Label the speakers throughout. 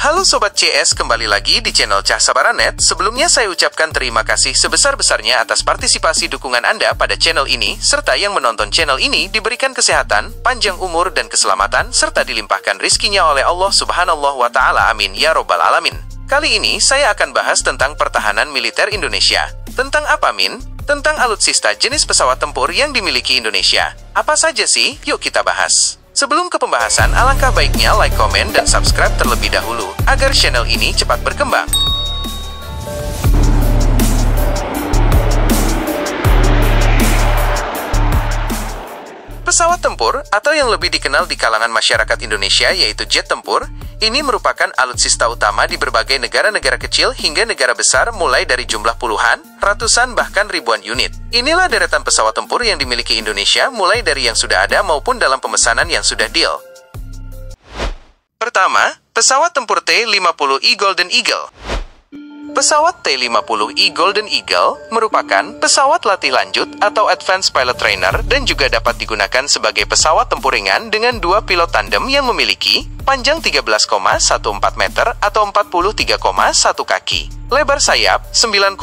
Speaker 1: Halo Sobat CS, kembali lagi di channel Cahsabaranet. Sebelumnya saya ucapkan terima kasih sebesar-besarnya atas partisipasi dukungan Anda pada channel ini, serta yang menonton channel ini diberikan kesehatan, panjang umur dan keselamatan, serta dilimpahkan rizkinya oleh Allah Subhanahu wa Ta'ala. Amin ya Robbal Alamin. Kali ini saya akan bahas tentang pertahanan militer Indonesia. Tentang apa, Min? Tentang alutsista jenis pesawat tempur yang dimiliki Indonesia. Apa saja sih? Yuk kita bahas. Sebelum ke pembahasan, alangkah baiknya like, komen, dan subscribe terlebih dahulu, agar channel ini cepat berkembang. Pesawat tempur, atau yang lebih dikenal di kalangan masyarakat Indonesia yaitu jet tempur, ini merupakan alutsista utama di berbagai negara-negara kecil hingga negara besar mulai dari jumlah puluhan, ratusan, bahkan ribuan unit. Inilah deretan pesawat tempur yang dimiliki Indonesia mulai dari yang sudah ada maupun dalam pemesanan yang sudah deal. Pertama, pesawat tempur T-50I Golden Eagle. Pesawat T-50I Golden Eagle merupakan pesawat latih lanjut atau Advanced Pilot Trainer dan juga dapat digunakan sebagai pesawat tempur ringan dengan dua pilot tandem yang memiliki panjang 13,14 meter atau 43,1 kaki, lebar sayap 9,45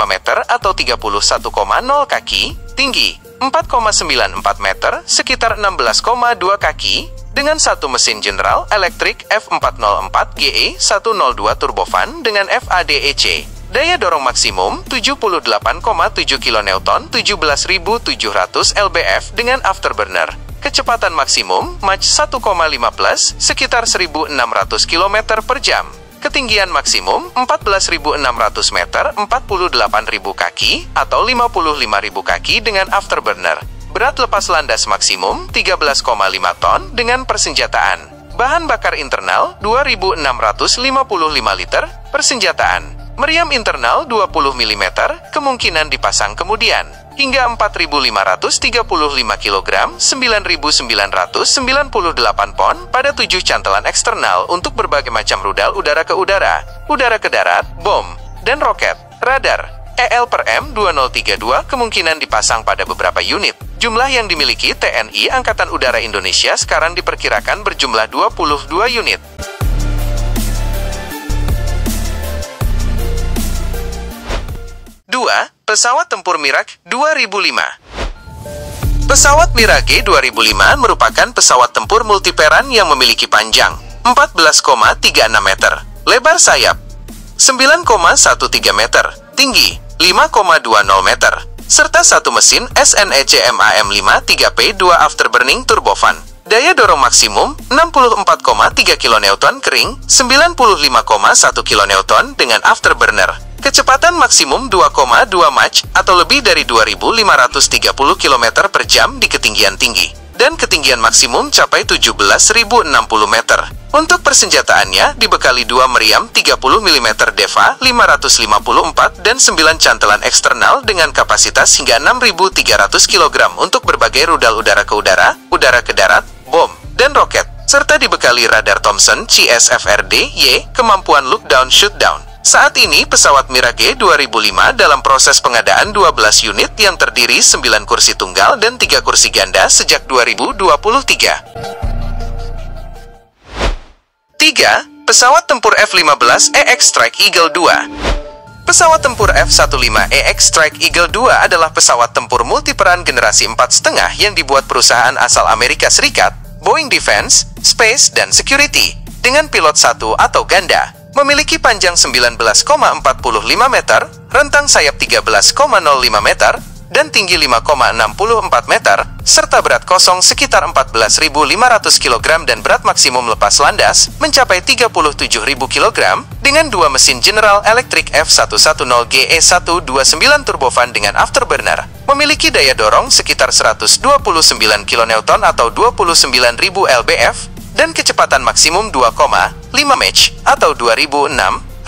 Speaker 1: meter atau 31,0 kaki, tinggi 4,94 meter sekitar 16,2 kaki, dengan satu mesin General Electric F404GE102 turbofan dengan FADEC. Daya dorong maksimum 78,7 kN 17.700 lbf dengan afterburner. Kecepatan maksimum Mach 1,5 plus sekitar 1.600 km per jam. Ketinggian maksimum 14.600 meter 48.000 kaki atau 55.000 kaki dengan afterburner. Berat lepas landas maksimum 13,5 ton dengan persenjataan. Bahan bakar internal 2.655 liter. Persenjataan. Meriam internal 20 mm, kemungkinan dipasang kemudian. Hingga 4.535 kg, 9.998 pon pada 7 cantelan eksternal untuk berbagai macam rudal udara ke udara bom, dan roket. Radar EL/M 2032 kemungkinan dipasang pada beberapa unit. Jumlah yang dimiliki TNI Angkatan Udara Indonesia sekarang diperkirakan berjumlah 22 unit. Dua, pesawat tempur Mirage 2005. Pesawat Mirage 2005 merupakan pesawat tempur multiperan yang memiliki panjang 14,36 meter, lebar sayap 9,13 meter, tinggi 5,20 meter, serta satu mesin SNECMAM-53P2 afterburning turbofan. Daya dorong maksimum 64,3 kN kering, 95,1 kN dengan afterburner. Kecepatan maksimum 2,2 Mach atau lebih dari 2.530 km per jam di ketinggian tinggi. Dan ketinggian maksimum capai 17.060 meter. Untuk persenjataannya dibekali dua meriam 30 mm DEVA 554 dan 9 cantelan eksternal dengan kapasitas hingga 6.300 kg untuk berbagai rudal udara ke darat, bom, dan roket, serta dibekali radar Thomson CSFRD-Y, kemampuan look down shoot down. Saat ini pesawat Mirage 2005 dalam proses pengadaan 12 unit yang terdiri 9 kursi tunggal dan 3 kursi ganda sejak 2023. 3. Pesawat tempur F-15EX Strike Eagle II. Pesawat tempur F-15EX Strike Eagle II adalah pesawat tempur multiperan generasi 4,5 yang dibuat perusahaan asal Amerika Serikat, Boeing Defense, Space, dan Security, dengan pilot satu atau ganda. Memiliki panjang 19,45 meter, rentang sayap 13,05 meter, dan tinggi 5,64 meter, serta berat kosong sekitar 14.500 kg dan berat maksimum lepas landas mencapai 37.000 kg dengan dua mesin General Electric F110GE129 turbofan dengan afterburner. Memiliki daya dorong sekitar 129 kN atau 29.000 lbf dan kecepatan maksimum 2,5 Mach atau 2.655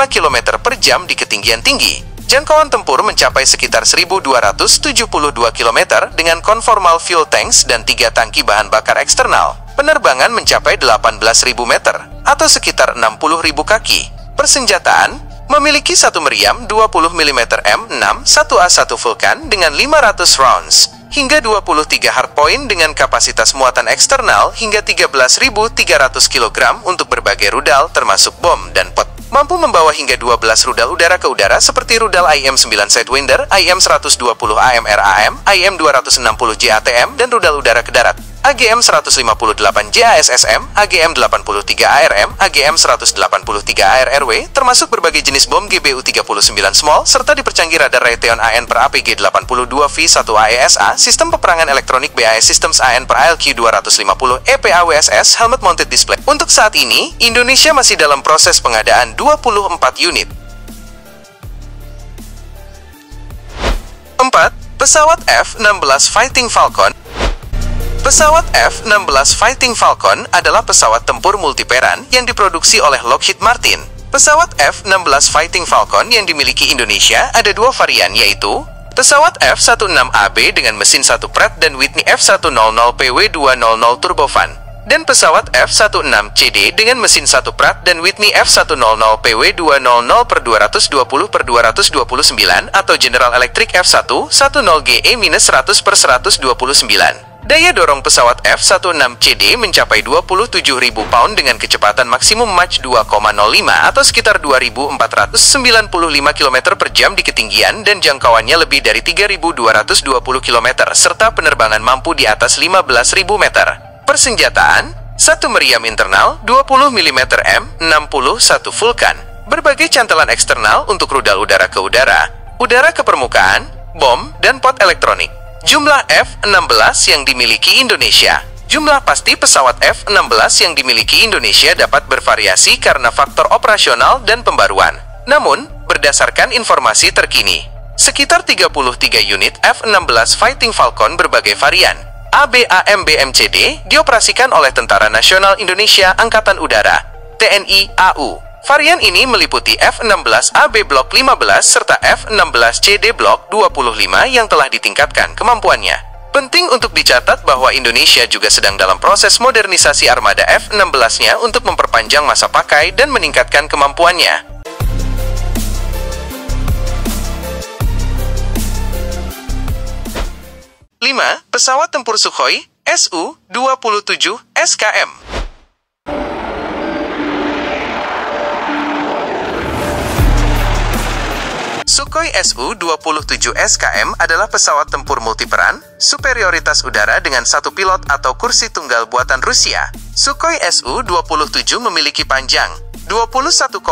Speaker 1: km per jam di ketinggian tinggi. Jangkauan tempur mencapai sekitar 1.272 km dengan conformal fuel tanks dan 3 tangki bahan bakar eksternal. Penerbangan mencapai 18.000 meter atau sekitar 60.000 kaki. Persenjataan memiliki satu meriam 20 mm M6 1A1 Vulcan dengan 500 rounds, hingga 23 hardpoint dengan kapasitas muatan eksternal hingga 13.300 kg untuk berbagai rudal termasuk bom dan pot. Mampu membawa hingga 12 rudal udara ke udara seperti rudal IM-9 Sidewinder, IM-120 AMRAM, IM-260 JATM, dan rudal udara ke darat. AGM-158 JASSM, AGM-83 ARM, AGM-183 ARRW, termasuk berbagai jenis bom GBU-39 Small, serta dipercanggih radar Raytheon AN per APG-82V1 AESA, sistem peperangan elektronik BAE Systems AN per ALQ-250, EPAWSS, helmet mounted display. Untuk saat ini, Indonesia masih dalam proses pengadaan 24 unit. 4. Pesawat F-16 Fighting Falcon. Pesawat F-16 Fighting Falcon adalah pesawat tempur multiperan yang diproduksi oleh Lockheed Martin. Pesawat F-16 Fighting Falcon yang dimiliki Indonesia ada dua varian, yaitu pesawat F-16AB dengan mesin 1 Pratt dan Whitney F-100PW200 turbofan, dan pesawat F-16CD dengan mesin 1 Pratt dan Whitney F-100PW200/220/229 atau General Electric F110GE-100/129. Daya dorong pesawat F-16CD mencapai 27.000 pound dengan kecepatan maksimum Mach 2,05 atau sekitar 2.495 km per jam di ketinggian dan jangkauannya lebih dari 3.220 km serta penerbangan mampu di atas 15.000 meter. Persenjataan, 1 meriam internal 20 mm M61 Vulcan, berbagai cantelan eksternal untuk rudal udara ke udara, udara ke permukaan, bom, dan pot elektronik. Jumlah F-16 yang dimiliki Indonesia. Jumlah pasti pesawat F-16 yang dimiliki Indonesia dapat bervariasi karena faktor operasional dan pembaruan. Namun, berdasarkan informasi terkini, sekitar 33 unit F-16 Fighting Falcon berbagai varian ABAMBMCD dioperasikan oleh Tentara Nasional Indonesia Angkatan Udara, TNI AU. Varian ini meliputi F-16AB Block 15 serta F-16CD Block 25 yang telah ditingkatkan kemampuannya. Penting untuk dicatat bahwa Indonesia juga sedang dalam proses modernisasi armada F-16-nya untuk memperpanjang masa pakai dan meningkatkan kemampuannya. 5. Pesawat tempur Sukhoi Su-27 SKM. Sukhoi Su-27 SKM adalah pesawat tempur multiperan, superioritas udara dengan satu pilot atau kursi tunggal buatan Rusia. Sukhoi Su-27 memiliki panjang 21,9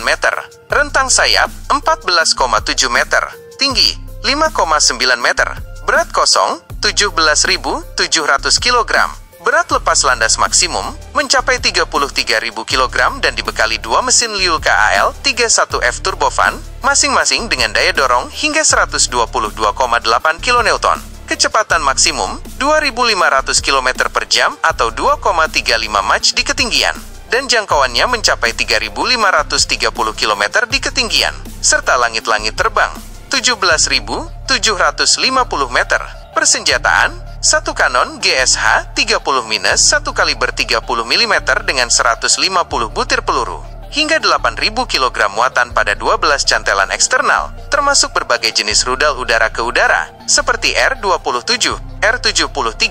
Speaker 1: meter, rentang sayap 14,7 meter, tinggi 5,9 meter, berat kosong 17.700 kg. Berat lepas landas maksimum mencapai 33.000 kg dan dibekali dua mesin Liul KAL-31F turbofan, masing-masing dengan daya dorong hingga 122,8 kN. Kecepatan maksimum 2.500 km per jam atau 2,35 Mach di ketinggian, dan jangkauannya mencapai 3.530 km di ketinggian, serta langit-langit terbang 17.750 meter. Persenjataan, 1 kanon GSH-30-1 kaliber 30 mm dengan 150 butir peluru, hingga 8.000 kg muatan pada 12 cantelan eksternal, termasuk berbagai jenis rudal udara ke udara, seperti R-27, R-73,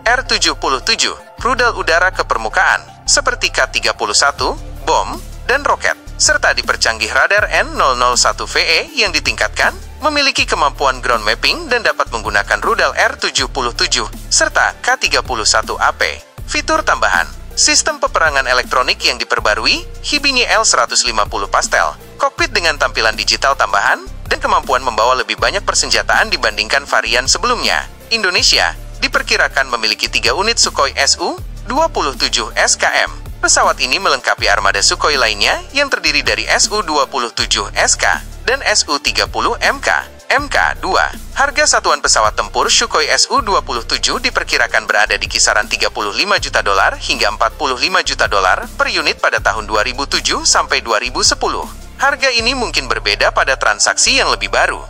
Speaker 1: R-77, rudal udara ke permukaan, seperti K-31, bom, dan roket, serta dipercanggih radar N001VE yang ditingkatkan, memiliki kemampuan ground mapping dan dapat menggunakan rudal R-77, serta K-31AP. Fitur tambahan, sistem peperangan elektronik yang diperbarui, Hibini L-150 Pastel, kokpit dengan tampilan digital tambahan, dan kemampuan membawa lebih banyak persenjataan dibandingkan varian sebelumnya. Indonesia diperkirakan memiliki 3 unit Sukhoi Su-27 SKM. Pesawat ini melengkapi armada Sukhoi lainnya yang terdiri dari Su-27 SK dan Su-30MK, MK2. Harga satuan pesawat tempur Sukhoi Su-27 diperkirakan berada di kisaran $35 juta hingga $45 juta per unit pada tahun 2007 sampai 2010. Harga ini mungkin berbeda pada transaksi yang lebih baru.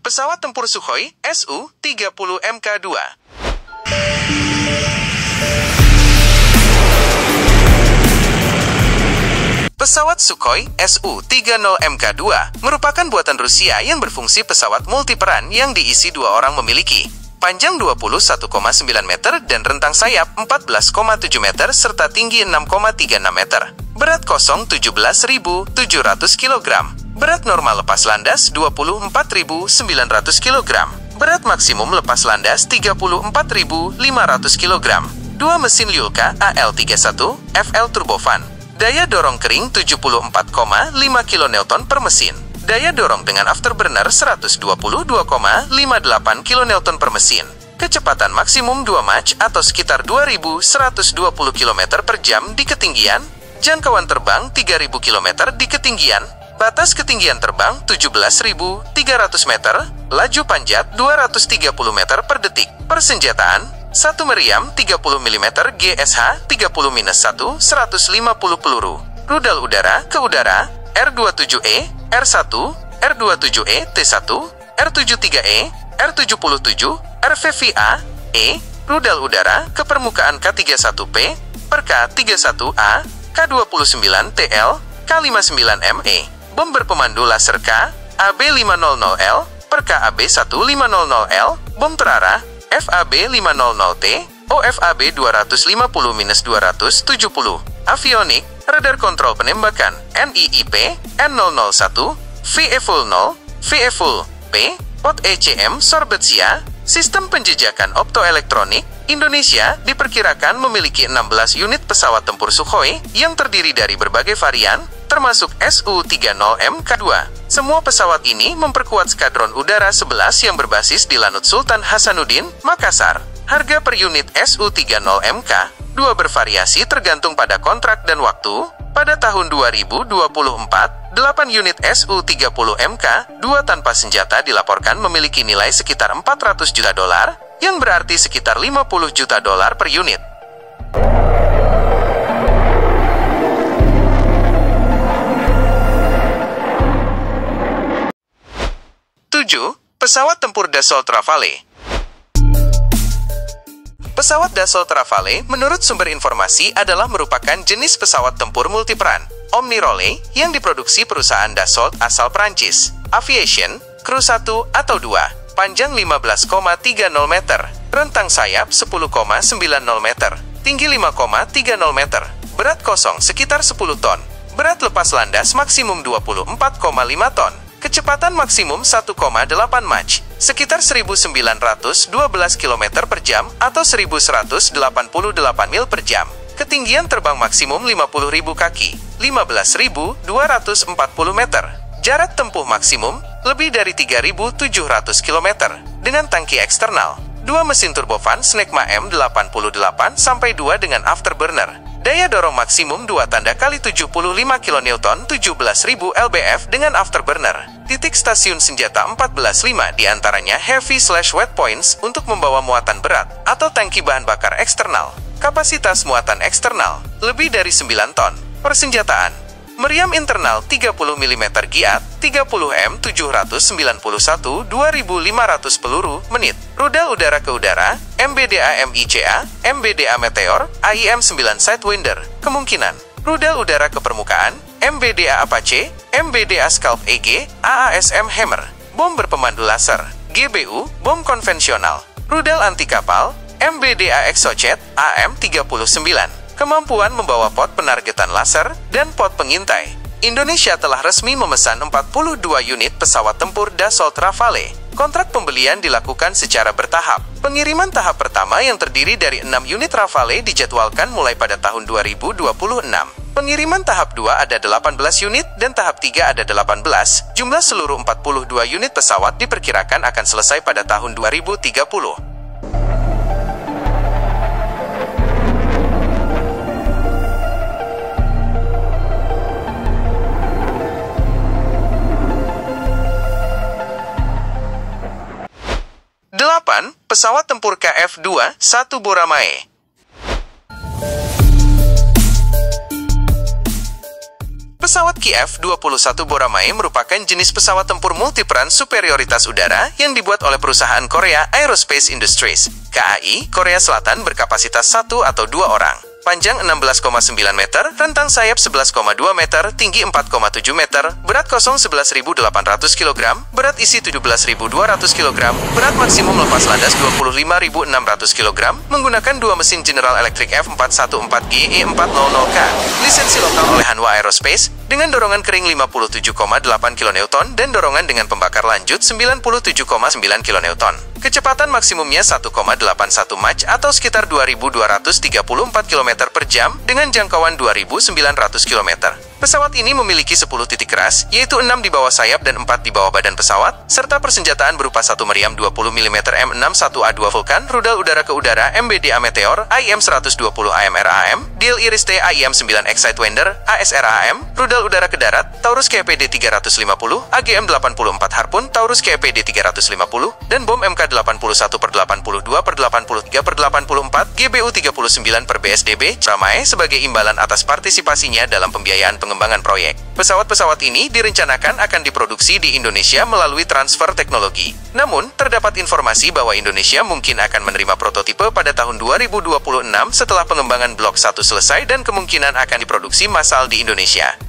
Speaker 1: Pesawat tempur Sukhoi Su-30MK2. Pesawat Sukhoi Su-30MK2 merupakan buatan Rusia yang berfungsi pesawat multiperan yang diisi dua orang memiliki. Panjang 21,9 meter dan rentang sayap 14,7 meter serta tinggi 6,36 meter. Berat kosong 17.700 kg. Berat normal lepas landas 24.900 kg. Berat maksimum lepas landas 34.500 kg. Dua mesin Lyulka AL31 FL turbofan. Daya dorong kering 74,5 kN per mesin. Daya dorong dengan afterburner 122,58 kN per mesin. Kecepatan maksimum 2 Mach atau sekitar 2.120 km per jam di ketinggian. Jangkauan terbang 3.000 km di ketinggian. Batas ketinggian terbang 17.300 meter. Laju panjat 230 meter per detik. Persenjataan 1 meriam 30 mm GSH 30-1 150 peluru. Rudal udara ke udara R27E, R1, R27E T1, R73E, R77, RVVA, E. Rudal udara ke permukaan K31P, per K31A, K29TL, K59ME. Bom berpemandu laser K, AB500L, per KB1500L. Bom terarah FAB500T, OFAB 250-270. Avionik, radar kontrol penembakan, NIIP, N001, VE-Full 0, VE-Full P, pot ECM Sorbetsia, sistem penjejakan optoelektronik. Indonesia diperkirakan memiliki 16 unit pesawat tempur Sukhoi yang terdiri dari berbagai varian, termasuk Su-30MK2. Semua pesawat ini memperkuat Skadron Udara 11 yang berbasis di Lanut Sultan Hasanuddin, Makassar. Harga per unit Su-30MK2 bervariasi tergantung pada kontrak dan waktu. Pada tahun 2024, 8 unit Su-30MK2 tanpa senjata dilaporkan memiliki nilai sekitar $400 juta, yang berarti sekitar $50 juta per unit. 7. Pesawat tempur Dassault Rafale. Pesawat Dassault Rafale menurut sumber informasi adalah merupakan jenis pesawat tempur multiperan Omnirole yang diproduksi perusahaan Dassault asal Prancis. Aviation, kru 1 atau 2, panjang 15,30 meter, rentang sayap 10,90 meter, tinggi 5,30 meter, berat kosong sekitar 10 ton, berat lepas landas maksimum 24,5 ton. Kecepatan maksimum 1,8 Mach, sekitar 1.912 km per jam atau 1.188 mil per jam. Ketinggian terbang maksimum 50.000 kaki, 15.240 meter. Jarak tempuh maksimum lebih dari 3.700 km dengan tangki eksternal. Dua mesin turbofan Snecma M88-2 dengan afterburner. Daya dorong maksimum 2 tanda kali 75 kN 17.000 lbf dengan afterburner. Titik stasiun senjata 14.5 diantaranya heavy/wet points untuk membawa muatan berat atau tangki bahan bakar eksternal. Kapasitas muatan eksternal lebih dari 9 ton. Persenjataan: meriam internal 30 mm Giat 30M 791 2500 peluru menit. Rudal udara ke udara MBDA MICA, MBDA Meteor, AIM-9 Sidewinder. Kemungkinan rudal udara ke permukaan MBDA Apache, MBDA Scalp EG, AASM Hammer. Bom berpemandu laser GBU, bom konvensional. Rudal anti kapal MBDA Exocet AM-39. Kemampuan membawa pot penargetan laser dan pot pengintai. Indonesia telah resmi memesan 42 unit pesawat tempur Dassault Rafale. Kontrak pembelian dilakukan secara bertahap. Pengiriman tahap pertama yang terdiri dari 6 unit Rafale dijadwalkan mulai pada tahun 2026. Pengiriman tahap 2 ada 18 unit dan tahap 3 ada 18. Jumlah seluruh 42 unit pesawat diperkirakan akan selesai pada tahun 2030. Pesawat tempur KF-21 Boramae. Pesawat KF-21 Boramae merupakan jenis pesawat tempur multiperan superioritas udara yang dibuat oleh perusahaan Korea Aerospace Industries, KAI, Korea Selatan berkapasitas 1 atau 2 orang. panjang 16,9 meter, rentang sayap 11,2 meter, tinggi 4,7 meter, berat kosong 11.800 kg, berat isi 17.200 kg, berat maksimum lepas landas 25.600 kg, menggunakan dua mesin General Electric F414GE400K, lisensi lokal oleh Hanwha Aerospace, dengan dorongan kering 57,8 kN dan dorongan dengan pembakar lanjut 97,9 kN. Kecepatan maksimumnya 1,81 Mach atau sekitar 2.234 km per jam dengan jangkauan 2.900 km. Pesawat ini memiliki 10 titik keras, yaitu 6 di bawah sayap dan 4 di bawah badan pesawat, serta persenjataan berupa satu meriam 20 mm M61A2 Vulcan, rudal udara ke udara MBDA Meteor, IM-120 AMRAM, Diehl Iris-T IM-9X Sidewinder, ASRAM, rudal udara ke darat, Taurus KPD-350, AGM-84 Harpoon, Taurus KPD-350, dan bom MK-80/82/83/84, GBU-39/BSDB, ramai sebagai imbalan atas partisipasinya dalam pembiayaan pengembangan proyek. Pesawat-pesawat ini direncanakan akan diproduksi di Indonesia melalui transfer teknologi. Namun, terdapat informasi bahwa Indonesia mungkin akan menerima prototipe pada tahun 2026 setelah pengembangan Blok 1 selesai dan kemungkinan akan diproduksi massal di Indonesia.